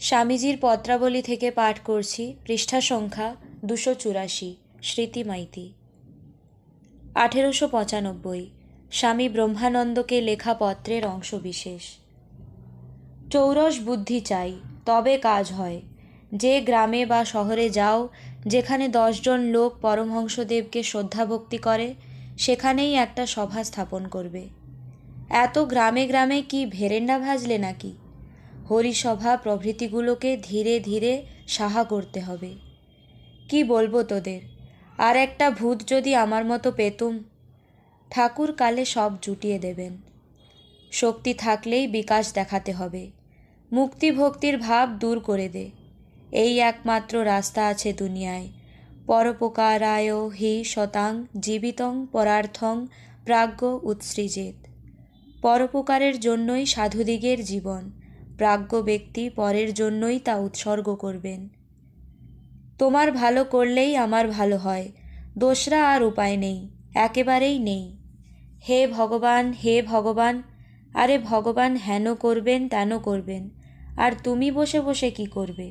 স্বামীজির পত্রাবলী থেকে পাঠ করছি, পৃষ্ঠা সংখ্যা 284। স্মৃতি মাইতি। 1895 স্বামী ব্রহ্মানন্দকে লেখা পত্রের অংশবিশেষ। চৌরস বুদ্ধি চাই, তবে কাজ হয়। যে গ্রামে বা শহরে যাও, যেখানে 10 জন লোক পরমহংসদেবকে শ্রদ্ধাভক্তি করে, সেখানেই একটা সভা স্থাপন করবে। এত গ্রামে গ্রামে কি ভেরেন্ডা ভাজলে নাকি? হরিসভা প্রভৃতিগুলোকে ধীরে ধীরে সাহা করতে হবে। কি বলবো তোদের, আর একটা ভূত যদি আমার মতো পেতুম। ঠাকুর কালে সব জুটিয়ে দেবেন। শক্তি থাকলেই বিকাশ দেখাতে হবে। মুক্তি ভক্তির ভাব দূর করে দে। এই একমাত্র রাস্তা আছে দুনিয়ায়। পরোপকারায় হি শতাং জীবিতং পরার্থং প্রাজ্ঞ উৎসৃজেত। পরোপকারের জন্যই সাধুদিগের জীবন। প্রাজ্ঞ ব্যক্তি পরের জন্যই তা উৎসর্গ করবেন। তোমার ভালো করলেই আমার ভালো হয়, দোসরা আর উপায় নেই, একেবারেই নেই। হে ভগবান, হে ভগবান। আরে ভগবান হেন করবেন তেন করবেন, আর তুমি বসে বসে কি করবে?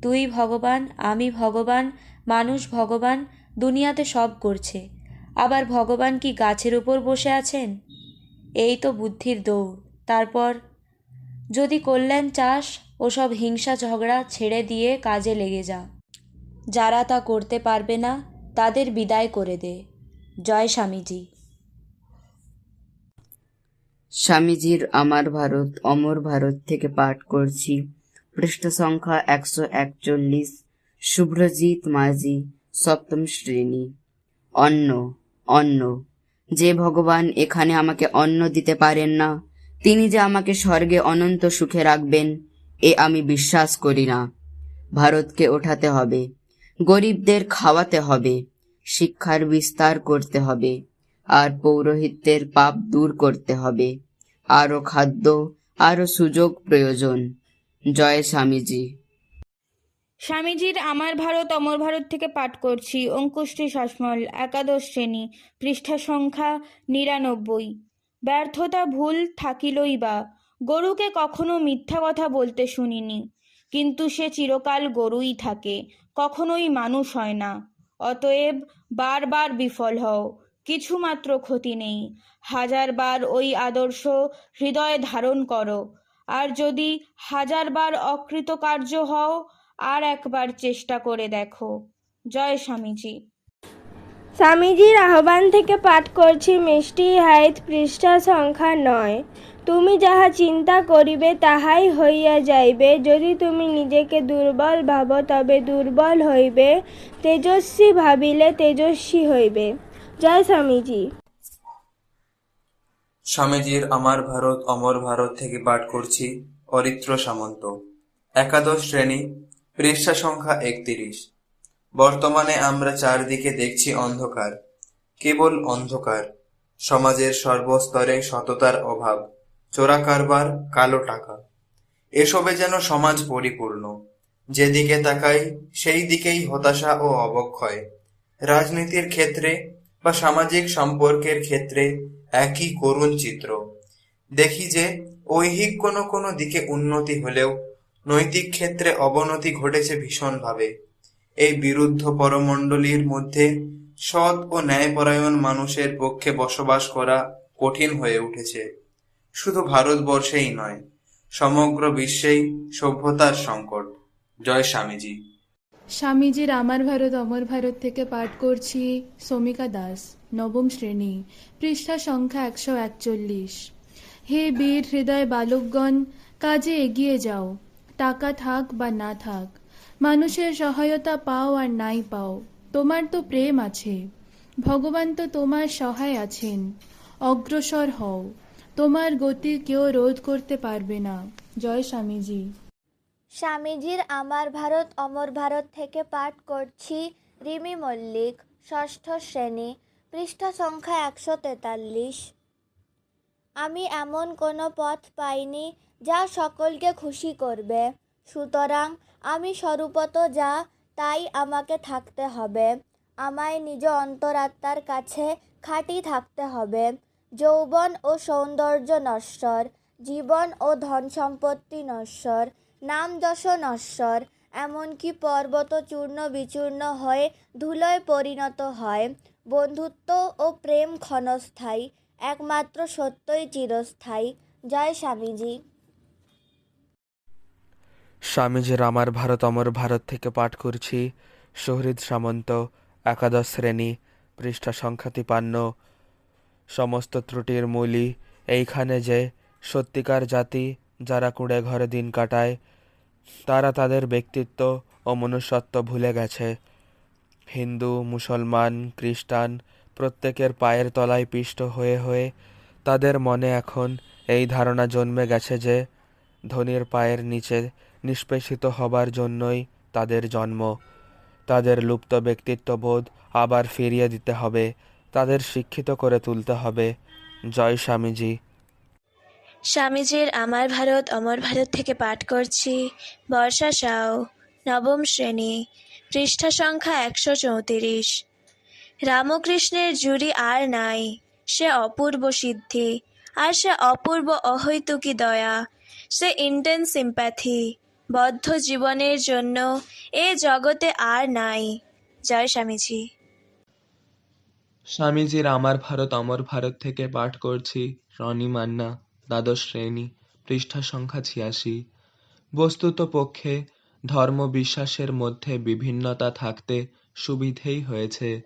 তুই ভগবান, আমি ভগবান, মানুষ ভগবান, দুনিয়াতে সব করছে। আবার ভগবান কি গাছের উপর বসে আছেন? এই তো বুদ্ধির দৌড়। তারপর যদি কল্যাণ চাস, ওসব হিংসা ঝগড়া ছেড়ে দিয়ে কাজে লেগে যা। যারা তা করতে পারবে না, তাদের বিদায় করে দে। জয় স্বামীজি। স্বামীজির আমার ভারত অমর ভারত থেকে পাঠ করছি, পৃষ্ঠা সংখ্যা 141। শুভ্রজিৎ মাঝি, সপ্তম শ্রেণী। অন্ন, অন্ন। যে ভগবান এখানে আমাকে অন্ন দিতে পারেন না, তিনি যে আমাকে স্বর্গে অনন্ত সুখে রাখবেন, এ আমি বিশ্বাস করি না। ভারতকে ওঠাতে হবে, গরিবদের খাওয়াতে হবে, শিক্ষার বিস্তার করতে হবে, আর পৌরোহিত্যের পাপ দূর করতে হবে। আরো খাদ্য, আরো সুযোগ প্রয়োজন। জয় স্বামীজি। স্বামীজির আমার ভারত অমর ভারত থেকে পাঠ করছি, অঙ্কুশটি শাসমল, একাদশ শ্রেণী, পৃষ্ঠা সংখ্যা 99। ব্যর্থতা ভুল থাকিলই বা, গরুকে কখনো মিথ্যা কথা বলতে শুনিনি, কিন্তু সে চিরকাল গরুই থাকে, কখনোই মানুষ হয় না। অতএব বারবার বিফল হও, কিছুমাত্র ক্ষতি নেই। 1000 বার ওই আদর্শ হৃদয়ে ধারণ করো, আর যদি 1000 বার অকৃতকার্য হও, আর একবার চেষ্টা করে দেখো। জয় স্বামীজি। স্বামীজির আহ্বান থেকে পাঠ করছি, মিষ্টি হাইত, পৃষ্ঠা সংখ্যা 9। তুমি যাহা চিন্তা করিবে তাহাই হইয়া যাইবে। যদি তুমি নিজেকে দুর্বল ভাবো, তবে দুর্বল হইবে। তেজস্বী ভাবিলে তেজস্বী হইবে। জয় স্বামীজি। স্বামীজির আমার ভারত অমর ভারত থেকে পাঠ করছি, অরিত্র সামন্ত, একাদশ শ্রেণী, পৃষ্ঠা সংখ্যা 31। বর্তমানে আমরা চারদিকে দেখছি অন্ধকার, কেবল অন্ধকার। সমাজের সর্বস্তরে সততার অভাব, চোরা কারবার, কালো টাকা, এসবে যেন সমাজ পরিপূর্ণ। যেদিকে তাকাই সেই দিকেই হতাশা ও অবক্ষয়। রাজনীতির ক্ষেত্রে বা সামাজিক সম্পর্কের ক্ষেত্রে একই করুণ চিত্র। দেখি যে ঐহিক কোনো কোনো দিকে উন্নতি হলেও নৈতিক ক্ষেত্রে অবনতি ঘটেছে ভীষণভাবে। এই বিরুদ্ধ পরমণ্ডলীর মধ্যে সৎ ও ন্যায়পরায়ণ মানুষের পক্ষে বসবাস করা কঠিন হয়ে উঠেছে। শুধু ভারতবর্ষেই নয়, সমগ্র বিশ্বেই সভ্যতার সংকট। জয় স্বামীজি। স্বামীজির আমার ভারত অমর ভারত থেকে পাঠ করছি, সমিকা দাস, নবম শ্রেণী, পৃষ্ঠা সংখ্যা 141। হে বীর হৃদয় বালকগণ, কাজে এগিয়ে যাও। টাকা থাক বা না থাক, মানুষের সহায়তা পাও আর নাই পাও, তোমার তো প্রেম আছে। ভগবান তো তোমার সহায় আছেন। অগ্রসর হও, তোমার গতি কেউ রোধ করতে পারবে না। জয় স্বামীজি। স্বামীজির আমার ভারত অমর ভারত থেকে পাঠ করছি, রিমি মল্লিক, ষষ্ঠ শ্রেণী, পৃষ্ঠা সংখ্যা 143। আমি এমন কোনো পথ পাইনি যা সকলকে খুশি করবে, সুতরাং আমি স্বরূপত যা, তাই আমাকে থাকতে হবে। আমায় নিজ অন্তরাত্মার কাছে খাঁটি থাকতে হবে। যৌবন ও সৌন্দর্য নশ্বর, জীবন ও ধন সম্পত্তি নশ্বর, নাম যশ নশ্বর, এমনকি পর্বত চূর্ণ বিচূর্ণ হয়ে ধুলোয় পরিণত হয়। বন্ধুত্ব ও প্রেম ক্ষণস্থায়ী, একমাত্র সত্যই চিরস্থায়ী। জয় স্বামীজি। স্বামীজির আমার ভারত অমর ভারত থেকে পাঠ করছি সুহৃদ সামন্ত, একাদশ শ্রেণী, পৃষ্ঠা সংখ্যা 53। সমস্ত ত্রুটির মূলই এইখানে যে সত্যিকার জাতি যারা কুঁড়ে ঘরে দিন কাটায়, তারা তাদের ব্যক্তিত্ব ও মনুষ্যত্ব ভুলে গেছে। হিন্দু, মুসলমান, খ্রিস্টান প্রত্যেকের পায়ের তলায় পিষ্ট হয়ে হয়ে তাদের মনে এখন এই ধারণা জন্মে গেছে যে ধনীর পায়ের নিচে নিষ্পেষিত হবার জন্যই তাদের জন্ম। তাদের লুপ্ত ব্যক্তিত্ববোধ আবার ফিরিয়ে দিতে হবে, তাদের শিক্ষিত করে তুলতে হবে। জয় স্বামীজি। স্বামীজির আমার ভারত অমর ভারত থেকে পাঠ করছি বর্ষা সাউ, নবম শ্রেণী, পৃষ্ঠা সংখ্যা 134। রামকৃষ্ণের জুড়ি আর নাই, সে অপূর্ব সিদ্ধি, আর সে অপূর্ব অহৈতুকী দয়া, সে ইন্টেন্স সিম্প্যাথি বদ্ধ জীবনের জন্য এ জগতে আর নাই। জয় স্বামীজি। স্বামীজির আমার ভারত অমর ভারত থেকে পাঠ করছি রনি মান্না, দ্বাদশ শ্রেণী, পৃষ্ঠা সংখ্যা 86। বস্তুত পক্ষে ধর্ম বিশ্বাসের মধ্যে বিভিন্নতা থাকতে সুবিধেই হয়েছে।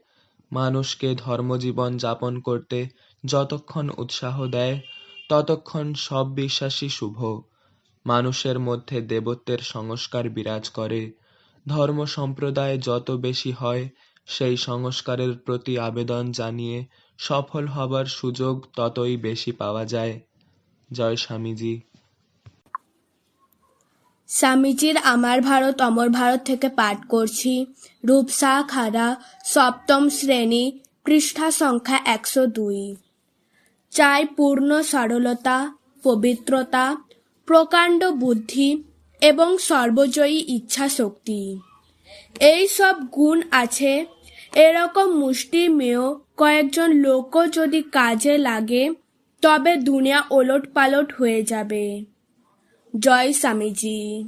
মানুষকে ধর্মজীবন যাপন করতে যতক্ষণ উৎসাহ দেয়, ততক্ষণ সব বিশ্বাসই শুভ। মানুষের মধ্যে দেবত্বের সংস্কার বিরাজ করে। ধর্ম সম্প্রদায় যত বেশি হয়, সেই সংস্কারের প্রতি আবেদন জানিয়ে সফল হবার সুযোগ ততই বেশি পাওয়া যায়। জয় স্বামীজি। স্বামীজির আমার ভারত অমর ভারত থেকে পাঠ করছি রূপসা খাড়া, সপ্তম শ্রেণী, পৃষ্ঠা সংখ্যা 102। চাই পূর্ণ সরলতা, পবিত্রতা, প্রকাণ্ড বুদ্ধি এবং সর্বজয়ী ইচ্ছা শক্তি। এই সব গুণ আছে এরকম মুষ্টিমেয় কয়েকজন লোকও যদি কাজে লাগে, তবে দুনিয়া ওলট পালট হয়ে যাবে। জয় স্বামীজি।